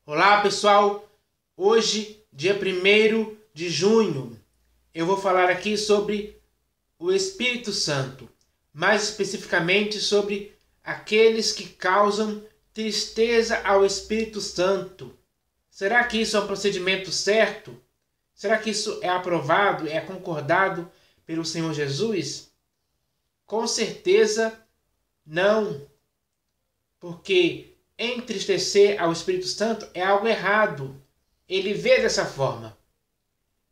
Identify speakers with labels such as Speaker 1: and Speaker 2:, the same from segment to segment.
Speaker 1: Olá pessoal, hoje, dia 1º de junho, eu vou falar aqui sobre o Espírito Santo, mais especificamente sobre aqueles que causam tristeza ao Espírito Santo. Será que isso é um procedimento certo? Será que isso é aprovado, é concordado pelo Senhor Jesus? Com certeza não, porque entristecer ao Espírito Santo é algo errado. Ele vê dessa forma.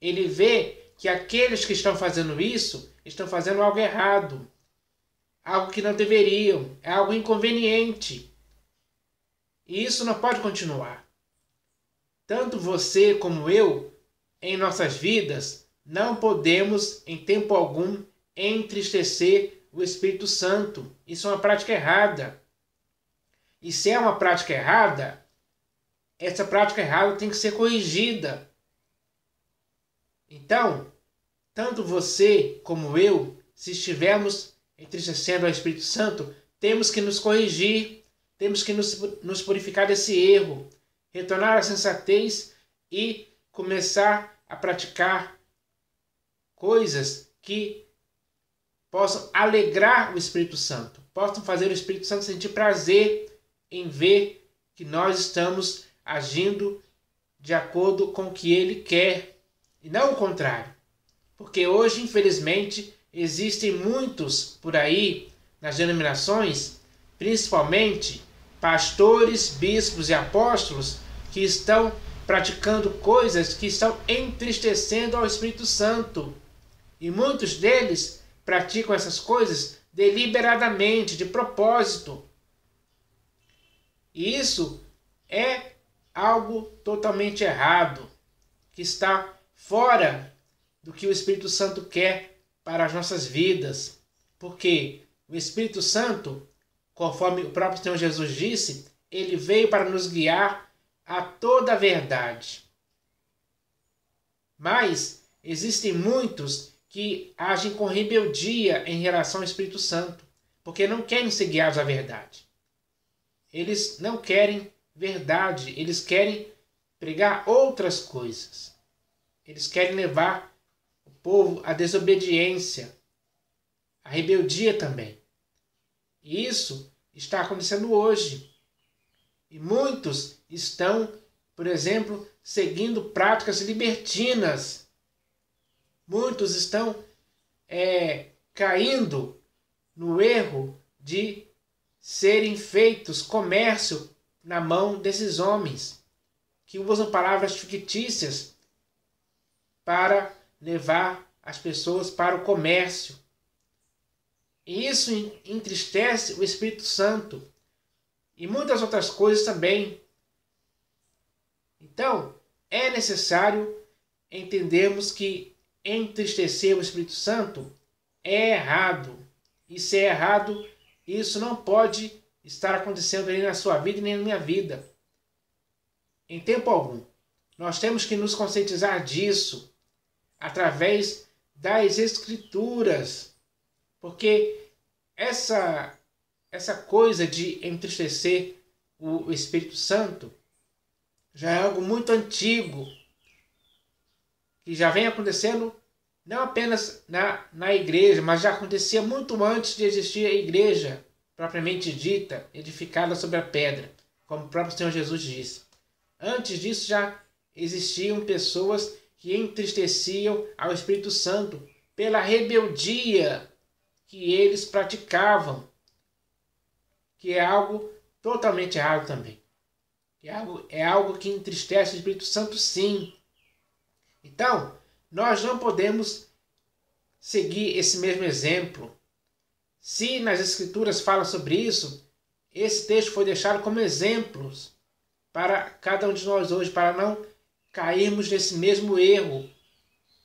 Speaker 1: Ele vê que aqueles que estão fazendo isso estão fazendo algo errado, algo que não deveriam, é algo inconveniente. E isso não pode continuar. Tanto você como eu, em nossas vidas, não podemos, em tempo algum, entristecer o Espírito Santo. Isso é uma prática errada. E se é uma prática errada, essa prática errada tem que ser corrigida. Então, tanto você como eu, se estivermos entristecendo ao Espírito Santo, temos que nos corrigir, temos que nos purificar desse erro, retornar à sensatez e começar a praticar coisas que possam alegrar o Espírito Santo, possam fazer o Espírito Santo sentir prazer em ver que nós estamos agindo de acordo com o que ele quer, e não o contrário. Porque hoje, infelizmente, existem muitos por aí, nas denominações, principalmente pastores, bispos e apóstolos, que estão praticando coisas que estão entristecendo ao Espírito Santo. E muitos deles praticam essas coisas deliberadamente, de propósito. E isso é algo totalmente errado, que está fora do que o Espírito Santo quer para as nossas vidas. Porque o Espírito Santo, conforme o próprio Senhor Jesus disse, ele veio para nos guiar a toda a verdade. Mas existem muitos que agem com rebeldia em relação ao Espírito Santo, porque não querem ser guiados à verdade. Eles não querem verdade, eles querem pregar outras coisas. Eles querem levar o povo à desobediência, à rebeldia também. E isso está acontecendo hoje. E muitos estão, por exemplo, seguindo práticas libertinas. Muitos estão caindo no erro de serem feitos comércio na mão desses homens, que usam palavras fictícias para levar as pessoas para o comércio. E isso entristece o Espírito Santo e muitas outras coisas também. Então, é necessário entendermos que entristecer o Espírito Santo é errado. E se é errado, isso não pode estar acontecendo nem na sua vida nem na minha vida. Em tempo algum. Nós temos que nos conscientizar disso através das Escrituras. Porque essa coisa de entristecer o Espírito Santo já é algo muito antigo, que já vem acontecendo não apenas na igreja, mas já acontecia muito antes de existir a igreja propriamente dita, edificada sobre a pedra, como o próprio Senhor Jesus disse. Antes disso já existiam pessoas que entristeciam ao Espírito Santo pela rebeldia que eles praticavam, que é algo totalmente errado também. É algo que entristece o Espírito Santo, sim. Então, nós não podemos seguir esse mesmo exemplo. Se nas Escrituras fala sobre isso, esse texto foi deixado como exemplos para cada um de nós hoje, para não cairmos nesse mesmo erro.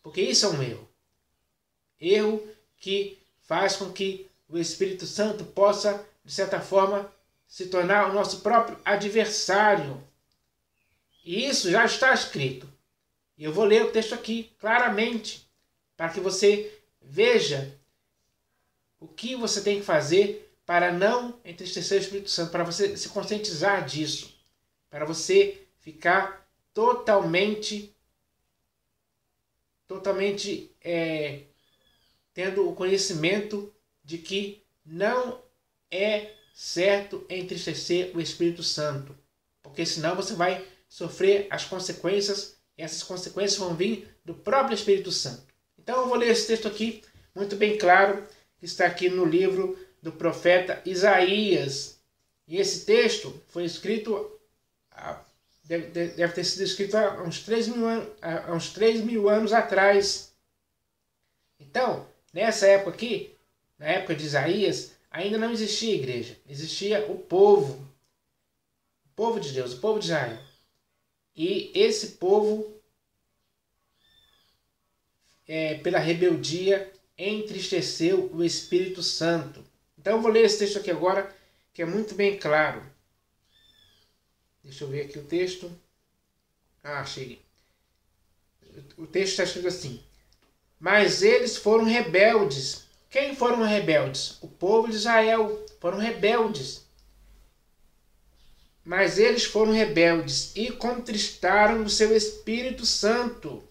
Speaker 1: Porque isso é um erro. Erro que faz com que o Espírito Santo possa, de certa forma, se tornar o nosso próprio adversário. E isso já está escrito. E eu vou ler o texto aqui claramente, para que você veja o que você tem que fazer para não entristecer o Espírito Santo, para você se conscientizar disso, para você ficar totalmente tendo o conhecimento de que não é certo entristecer o Espírito Santo, porque senão você vai sofrer as consequências, e essas consequências vão vir do próprio Espírito Santo. Então eu vou ler esse texto aqui, muito bem claro, que está aqui no livro do profeta Isaías. E esse texto foi escrito, deve ter sido escrito há uns 3 mil anos atrás. Então, nessa época aqui, na época de Isaías, ainda não existia igreja. Existia o povo de Deus, o povo de Israel. E esse povo, pela rebeldia, entristeceu o Espírito Santo. Então eu vou ler esse texto aqui agora, que é muito bem claro. Deixa eu ver aqui o texto. Achei. O texto está escrito assim: mas eles foram rebeldes. Quem foram rebeldes? O povo de Israel foram rebeldes. Mas eles foram rebeldes e contristaram o seu Espírito Santo,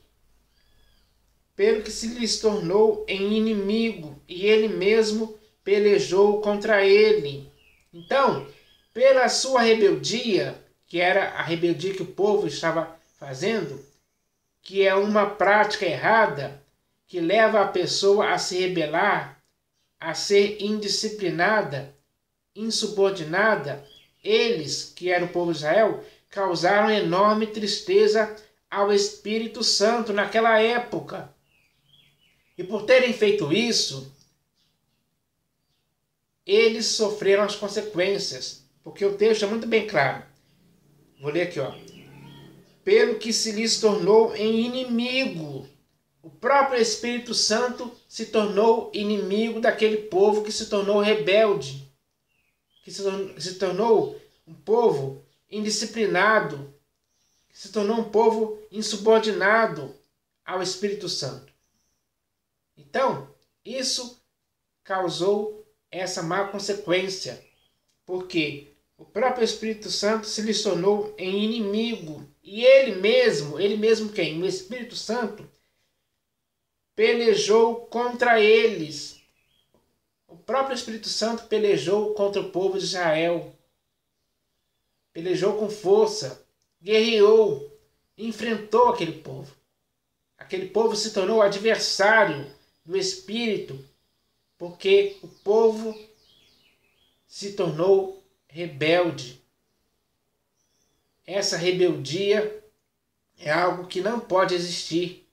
Speaker 1: pelo que se lhes tornou em inimigo, e ele mesmo pelejou contra ele. Então, pela sua rebeldia, que era a rebeldia que o povo estava fazendo, que é uma prática errada, que leva a pessoa a se rebelar, a ser indisciplinada, insubordinada, eles, que eram o povo de Israel, causaram enorme tristeza ao Espírito Santo naquela época. E por terem feito isso, eles sofreram as consequências, porque o texto é muito bem claro. Vou ler aqui, ó. Pelo que se lhes tornou em inimigo. O próprio Espírito Santo se tornou inimigo daquele povo que se tornou rebelde, que se tornou um povo indisciplinado, que se tornou um povo insubordinado ao Espírito Santo. Então, isso causou essa má consequência, porque o próprio Espírito Santo se lhes tornou em inimigo, e ele mesmo quem? O Espírito Santo pelejou contra eles. O próprio Espírito Santo pelejou contra o povo de Israel. Pelejou com força, guerreou, enfrentou aquele povo. Aquele povo se tornou adversário do Espírito, porque o povo se tornou rebelde. Essa rebeldia é algo que não pode existir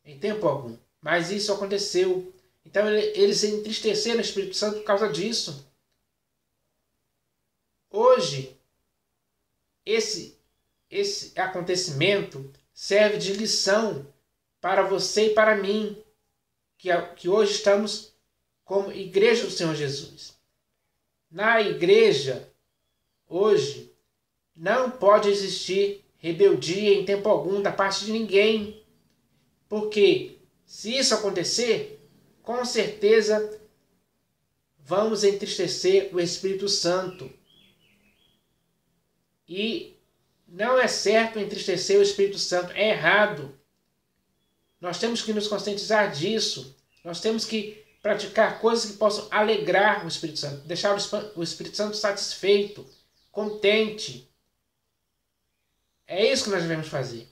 Speaker 1: em tempo algum. Mas isso aconteceu. Então eles entristeceram o Espírito Santo por causa disso. Hoje, esse acontecimento serve de lição para você e para mim, que hoje estamos como igreja do Senhor Jesus. Na igreja, hoje, não pode existir rebeldia em tempo algum da parte de ninguém. Porque se isso acontecer, com certeza vamos entristecer o Espírito Santo. E não é certo entristecer o Espírito Santo, é errado. Nós temos que nos conscientizar disso. Nós temos que praticar coisas que possam alegrar o Espírito Santo, deixar o Espírito Santo satisfeito, contente. É isso que nós devemos fazer.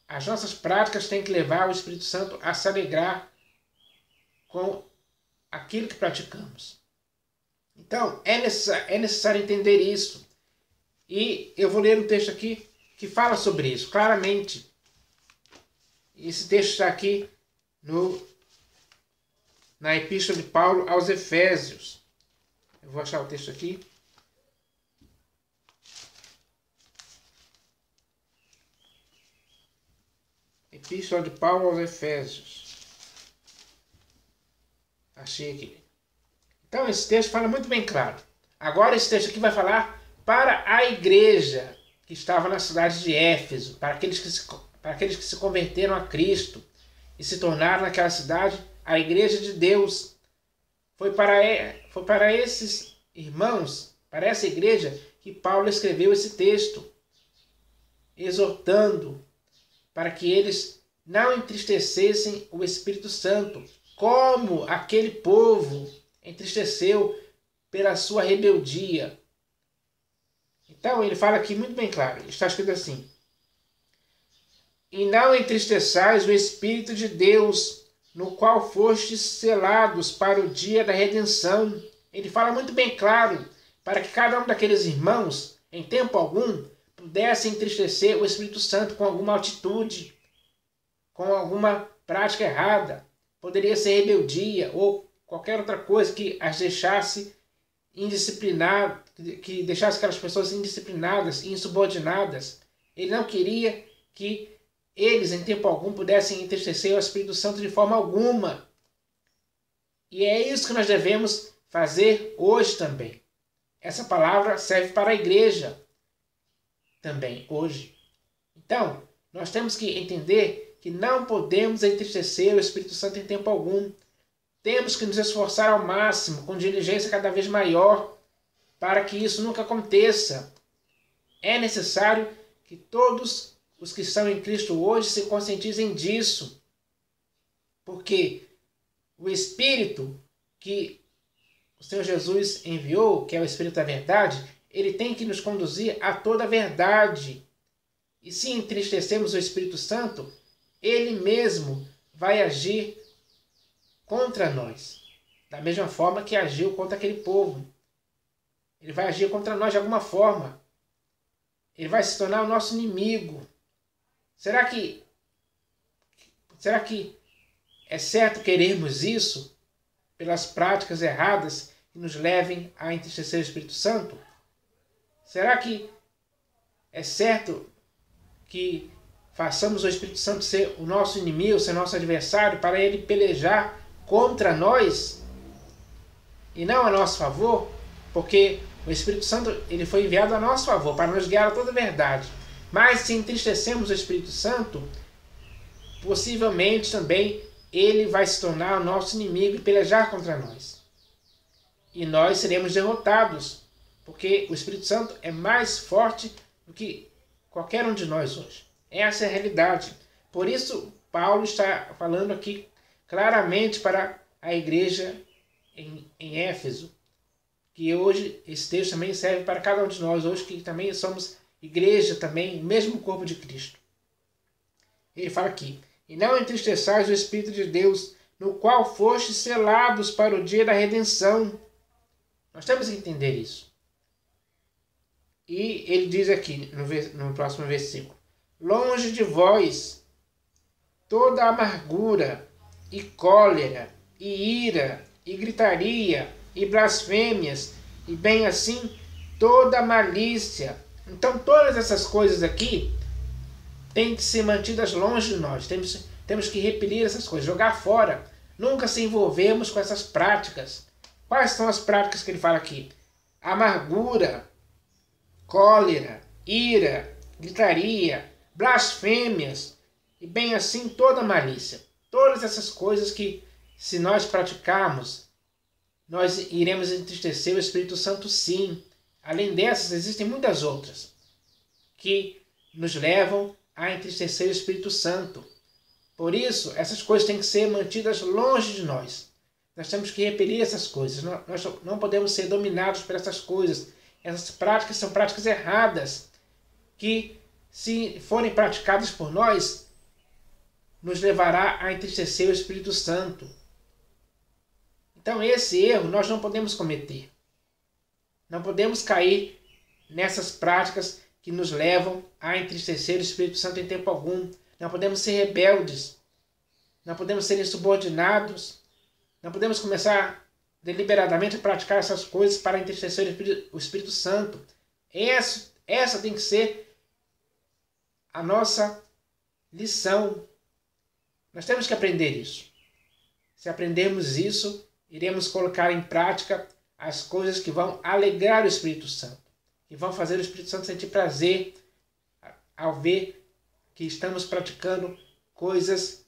Speaker 1: As nossas práticas têm que levar o Espírito Santo a se alegrar com aquilo que praticamos. Então, é necessário entender isso. E eu vou ler um texto aqui que fala sobre isso, claramente. Esse texto está aqui na Epístola de Paulo aos Efésios. Eu vou achar o texto aqui. Epístola de Paulo aos Efésios. Achei aqui. Então esse texto fala muito bem claro. Agora esse texto aqui vai falar para a igreja que estava na cidade de Éfeso, para aqueles que se converteram a Cristo e se tornaram naquela cidade a igreja de Deus. Foi para esses irmãos, para essa igreja, que Paulo escreveu esse texto. exortando para que eles não entristecessem o Espírito Santo, como aquele povo entristeceu pela sua rebeldia. Então ele fala aqui muito bem claro, está escrito assim: e não entristeçais o Espírito de Deus, no qual fostes selados para o dia da redenção. Ele fala muito bem claro, para que cada um daqueles irmãos, em tempo algum, pudesse entristecer o Espírito Santo com alguma atitude, com alguma prática errada. Poderia ser rebeldia ou qualquer outra coisa que as deixasse indisciplinadas, que deixasse aquelas pessoas indisciplinadas e insubordinadas. Ele não queria que eles, em tempo algum, pudessem entristecer o Espírito Santo de forma alguma. E é isso que nós devemos fazer hoje também. Essa palavra serve para a igreja também, hoje. Então, nós temos que entender que não podemos entristecer o Espírito Santo em tempo algum. Temos que nos esforçar ao máximo, com diligência cada vez maior, para que isso nunca aconteça. É necessário que todos os que estão em Cristo hoje se conscientizem disso. Porque o Espírito que o Senhor Jesus enviou, que é o Espírito da verdade, ele tem que nos conduzir a toda a verdade. E se entristecemos o Espírito Santo, ele mesmo vai agir contra nós, da mesma forma que agiu contra aquele povo. Ele vai agir contra nós de alguma forma. Ele vai se tornar o nosso inimigo. Será que é certo querermos isso pelas práticas erradas que nos levem a entristecer o Espírito Santo? Será que é certo que façamos o Espírito Santo ser o nosso inimigo, ser nosso adversário, para ele pelejar contra nós e não a nosso favor? Porque o Espírito Santo ele foi enviado a nosso favor, para nos guiar a toda a verdade. Mas se entristecemos o Espírito Santo, possivelmente também ele vai se tornar o nosso inimigo e pelejar contra nós. E nós seremos derrotados, porque o Espírito Santo é mais forte do que qualquer um de nós hoje. Essa é a realidade. Por isso, Paulo está falando aqui claramente para a igreja em Éfeso, que hoje esse texto também serve para cada um de nós, hoje que também somos igreja, também, mesmo corpo de Cristo. Ele fala aqui: e não entristeçais o Espírito de Deus, no qual fostes selados para o dia da redenção. Nós temos que entender isso. E ele diz aqui, no próximo versículo: longe de vós toda amargura, e cólera, e ira, e gritaria, e blasfêmias, e bem assim toda malícia. Então todas essas coisas aqui têm que ser mantidas longe de nós. Temos que repelir essas coisas, jogar fora. Nunca se envolvemos com essas práticas. Quais são as práticas que ele fala aqui? Amargura, cólera, ira, gritaria, blasfêmias, e bem assim toda malícia. Todas essas coisas que, se nós praticarmos, nós iremos entristecer o Espírito Santo, sim. Além dessas, existem muitas outras que nos levam a entristecer o Espírito Santo. Por isso, essas coisas têm que ser mantidas longe de nós. Nós temos que repelir essas coisas. Nós não podemos ser dominados por essas coisas. Essas práticas são práticas erradas, que, se forem praticadas por nós, nos levará a entristecer o Espírito Santo. Então esse erro nós não podemos cometer. Não podemos cair nessas práticas que nos levam a entristecer o Espírito Santo em tempo algum. Não podemos ser rebeldes. Não podemos ser insubordinados. Não podemos começar deliberadamente a praticar essas coisas para entristecer o Espírito Santo. Essa tem que ser a nossa lição. Nós temos que aprender isso. Se aprendermos isso, iremos colocar em prática as coisas que vão alegrar o Espírito Santo, que vão fazer o Espírito Santo sentir prazer ao ver que estamos praticando coisas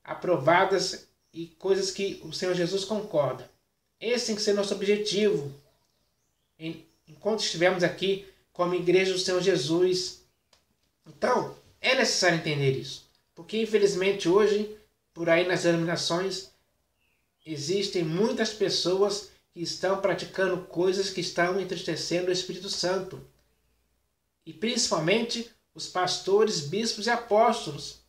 Speaker 1: aprovadas e coisas que o Senhor Jesus concorda. Esse tem que ser nosso objetivo. Enquanto estivermos aqui como igreja do Senhor Jesus, Então, é necessário entender isso. Porque, infelizmente, hoje, por aí nas denominações, existem muitas pessoas que estão praticando coisas que estão entristecendo o Espírito Santo. E, principalmente, os pastores, bispos e apóstolos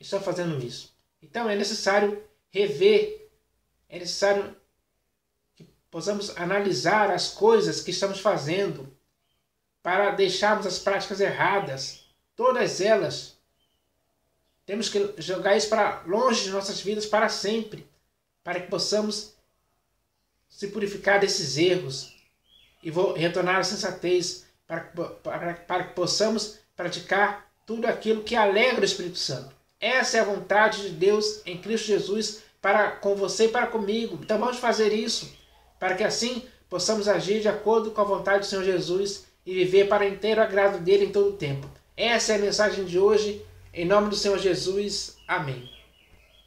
Speaker 1: estão fazendo isso. Então, é necessário rever, é necessário que possamos analisar as coisas que estamos fazendo para deixarmos as práticas erradas, todas elas. Temos que jogar isso para longe de nossas vidas para sempre, para que possamos se purificar desses erros e retornar à sensatez, para que possamos praticar tudo aquilo que alegra o Espírito Santo. Essa é a vontade de Deus em Cristo Jesus para com você e para comigo. Então vamos fazer isso, para que assim possamos agir de acordo com a vontade do Senhor Jesus e viver para inteiro agrado dele em todo o tempo. Essa é a mensagem de hoje. Em nome do Senhor Jesus. Amém.